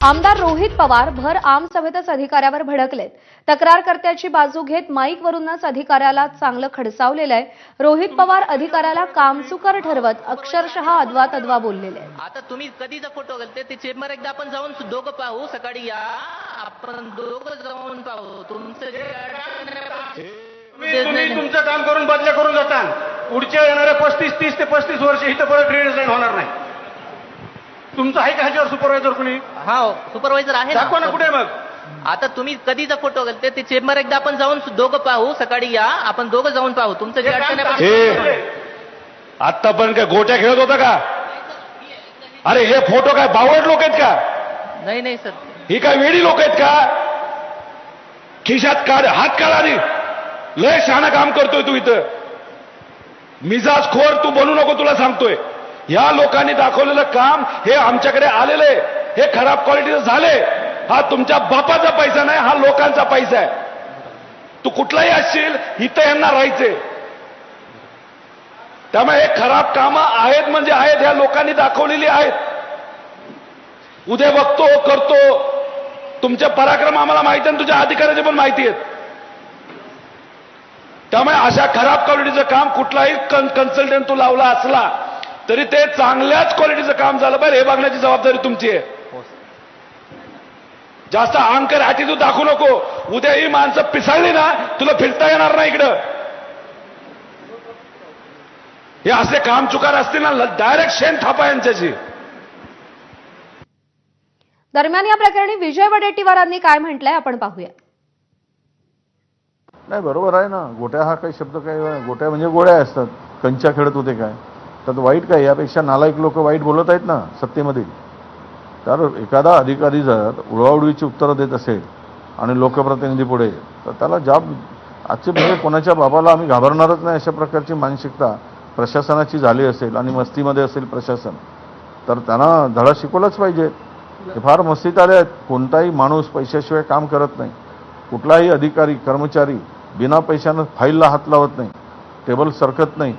आमदार रोहित पवार भर आमसभेतच अधिकाऱ्यावर भडकलेत। तक्रारकर्त्याची बाजू घेत माईकवरूनच अधिकाऱ्याला चांगलं खडसावलेलं आहे। रोहित पवार अधिकाऱ्याला कामचुकार ठरवत अक्षरशः अद्वा बोललेले आहेत। आता तुम्ही कधीचा फोटो घालते ते चेंबर एकदा आपण जाऊन दोघं पाहू, सकाळी या आपण दोघं जाऊन पाहू तुमचं जे तुम्ही तुमचं काम करून बदल्या करून जाता। पुढच्या येणाऱ्या 30 ते 35 वर्ष इथं परत रिडिझाईन होणार नाही। तुमचं आहे का ह्याच्यावर सुपरवायझर कुणी? हा सुपरवायझर आहे दाखवा ना कुठे मग। आता तुम्ही कधीचा फोटो घालते ते चेंबर एकदा आपण जाऊन दोघं पाहू, सकाळी या आपण दोघं जाऊन पाहू तुमचं जे अडचण आहे। आता पण काय गोट्या खेळत होता का? अरे हे फोटो काय बावड लोक आहेत का? नाही नाही सर, ही काय वेडी लोक आहेत का? खिशात काढ, हात काढ आणि लय शहाणा काम करतोय तू इथं। मिजाज खोर तू बनू नको, तुला सांगतोय। या लोकांनी दाखवलेलं काम हे आमच्याकडे आलेलं आहे, हे खराब क्वालिटीचं झाले। हा तुमच्या बापाचा पैसा नाही, हा लोकांचा पैसा आहे। तू कुठलाही असशील इथं यांना राहायचे, त्यामुळे हे खराब कामं आहेत म्हणजे आहेत, ह्या लोकांनी दाखवलेली आहेत। उद्या बघतो करतो, तुमचे पराक्रम आम्हाला माहिती आहे, तुझ्या अधिकाऱ्याचे पण माहिती आहेत। त्यामुळे अशा खराब क्वालिटीचं काम कुठलाही कन्सल्टंट तू लावला असला तरी ते चांगल्याच क्वालिटीचं काम झालं पाहिजे, हे बघण्याची जबाबदारी तुमची आहे। जास्त अहंकार ॲटिट्यूड दाखवू नको। उद्या ही माणसं पिसाळली ना, तुला फिरता येणार नाही इकडं। हे असे काम चुकार असतील ना, डायरेक्ट शेण थापा यांच्याशी। दरम्यान या प्रकरणी विजय वडेट्टीवारांनी काय म्हटलंय आपण पाहूया। नाही बरोबर आहे ना, गोट्या हा काही शब्द काय, गोट्या म्हणजे गोळ्या असतात, कंच्या खेळत होते काय, तर वाईट काय, यापेक्षा नालायक लोक वाईट बोलत आहेत ना सत्तेमध्ये। तर एखादा अधिकारी जर उडवाउडवीची उत्तरं देत असेल आणि लोकप्रतिनिधी पुढे, तर त्याला जाब आजचे म्हणजे कोणाच्या बाबाला आम्ही घाबरणारच नाही अशा प्रकारची मानसिकता प्रशासनाची झाली असेल आणि मस्तीमध्ये असेल प्रशासन, तर त्यांना धडा शिकवलाच पाहिजे। हे फार मस्तीत आले आहेत। कोणताही माणूस पैशाशिवाय काम करत नाही, कुठलाही अधिकारी कर्मचारी बिना पैशानं फाईलला हात लावत नाही, टेबल सरकत नाही।